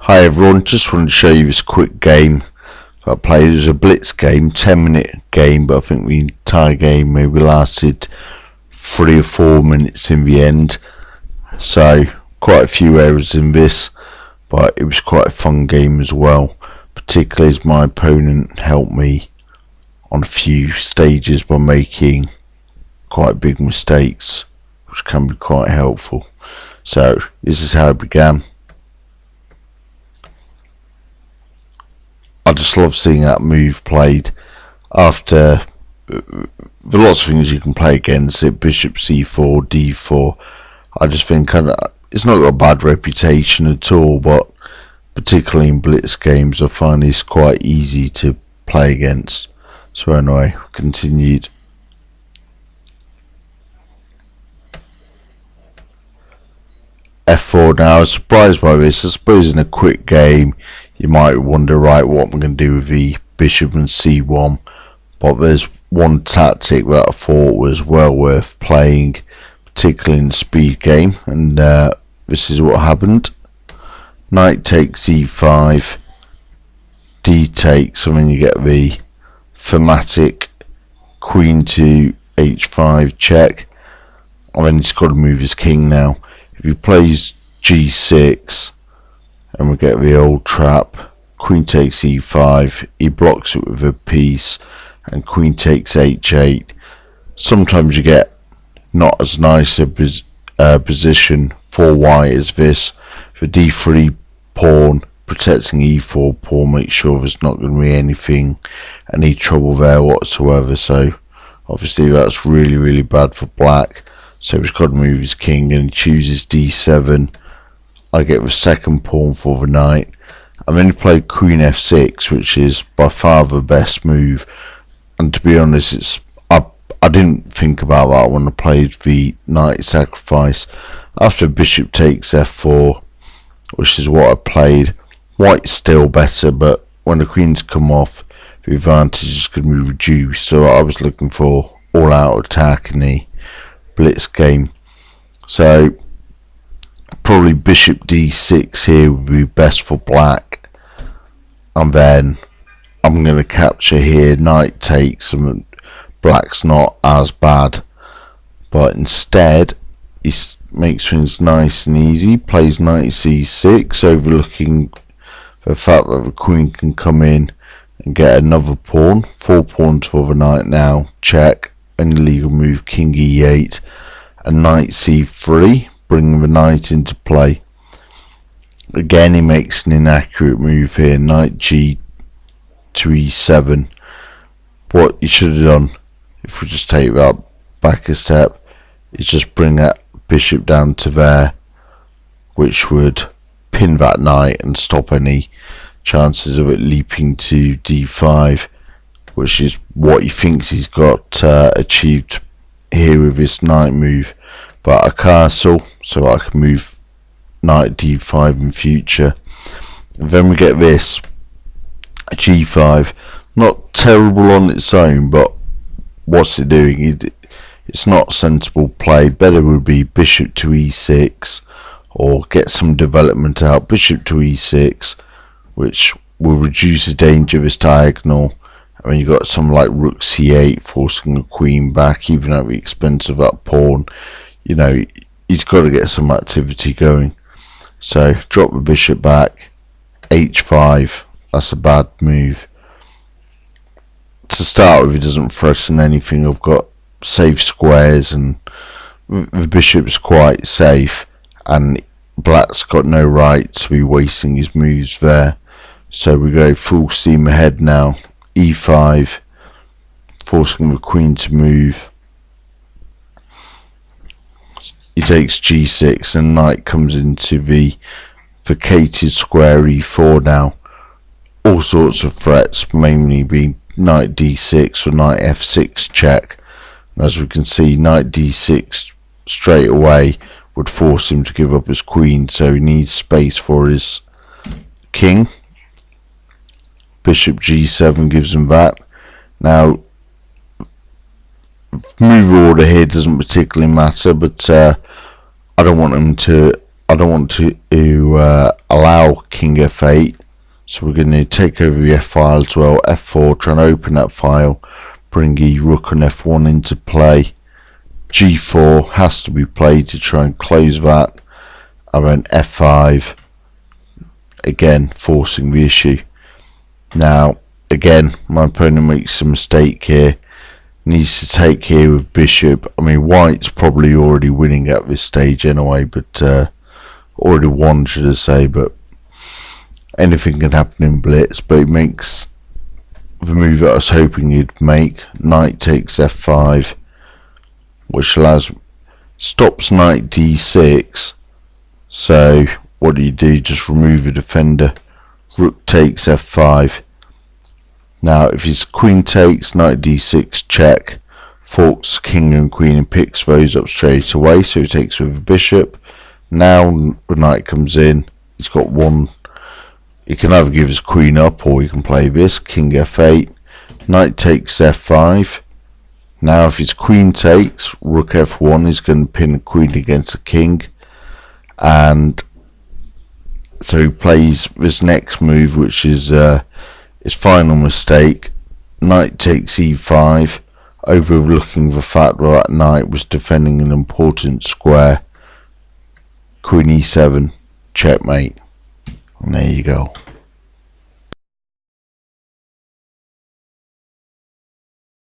Hi everyone, just wanted to show you this quick game I played. It was a Blitz game, 10-minute game, but I think the entire game maybe lasted 3 or 4 minutes in the end. So quite a few errors in this, but it was quite a fun game as well, particularly as my opponent helped me on a few stages by making quite big mistakes, which can be quite helpful. So this is how it began. I just love seeing that move played after the lots of things you can play against it. Bishop c4, d4. I just think it's not got a bad reputation at all, but particularly in Blitz games I find it's quite easy to play against. So anyway, continued. f4 now. I was surprised by this. I suppose in a quick game you might wonder, right, what I'm going to do with the bishop and c1, but there's one tactic that I thought was well worth playing, particularly in the speed game, and this is what happened. Knight takes e5, d takes, and then you get the thematic queen to h5 check, and then he's got to move his king now. If he plays g6, and we get the old trap, queen takes e5, he blocks it with a piece, and queen takes h8. Sometimes you get not as nice a position for white as this. For d3 pawn, protecting e4 pawn, make sure there's not going to be any trouble there whatsoever. So obviously that's really bad for black. So he's got to move his king, and he chooses d7. I get the second pawn for the knight, and then he played queen f6, which is by far the best move. And to be honest, I didn't think about that when I played the knight sacrifice. After bishop takes f4, which is what I played, white's still better, but when the queen's come off, the advantage is going to be reduced. So I was looking for all-out attack in the Blitz game. So probably bishop d6 here would be best for black, and then I'm going to capture here, knight takes, and black's not as bad, but instead he makes things nice and easy, plays knight c6, overlooking the fact that the queen can come in and get another pawn. 4 pawns for the knight now, check, and legal move king e8 and knight c3, bringing the knight into play. Again he makes an inaccurate move here, knight g to e7. What you should have done, if we just take that back a step, is just bring that bishop down to there, which would pin that knight and stop any chances of it leaping to d5, which is what he thinks he's got achieved here with this knight move. But a castle, so I can move knight d5 in future. And then we get this g5, not terrible on its own, but what's it doing? It's not sensible play. Better would be bishop to e6, or get some development out. Bishop to e6, which will reduce the danger of this diagonal. And then you've got something like rook c8, forcing the queen back, even at the expense of that pawn. You know, he's got to get some activity going. So drop the bishop back, h5, that's a bad move. To start with, it doesn't threaten anything. I've got safe squares, and the bishop's quite safe, and black's got no right to be wasting his moves there. So we go full steam ahead now, e5, forcing the queen to move. He takes g6, and knight comes into the vacated square e4 now. All sorts of threats, mainly being knight d6 or knight f6 check. And as we can see, knight d6 straight away would force him to give up his queen, so he needs space for his king. Bishop g7 gives him that. Now move order here doesn't particularly matter, but I don't want him to I don't want to allow king f8, so we're going to take over the f file as well. f4, try and open that file, bring the rook on f1 into play. g4 has to be played to try and close that, and then f5, again forcing the issue. Now again, my opponent makes a mistake here, needs to take here with bishop. I mean, white's probably already winning at this stage anyway, but already won, should I say, but anything can happen in Blitz. But he makes the move that I was hoping he'd make. Knight takes f5, which stops knight d6. So what do? Just remove the defender. Rook takes f5. Now if his queen takes, knight d6 check, forks king and queen and picks those up straight away, so he takes with the bishop. Now the knight comes in, he's got one, he can either give his queen up or he can play this, king f8, knight takes f5. Now if his queen takes, rook f1 is going to pin the queen against the king, and so he plays this next move, which is his final mistake. Knight takes e5, overlooking the fact that knight was defending an important square. Queen e7, checkmate, and there you go.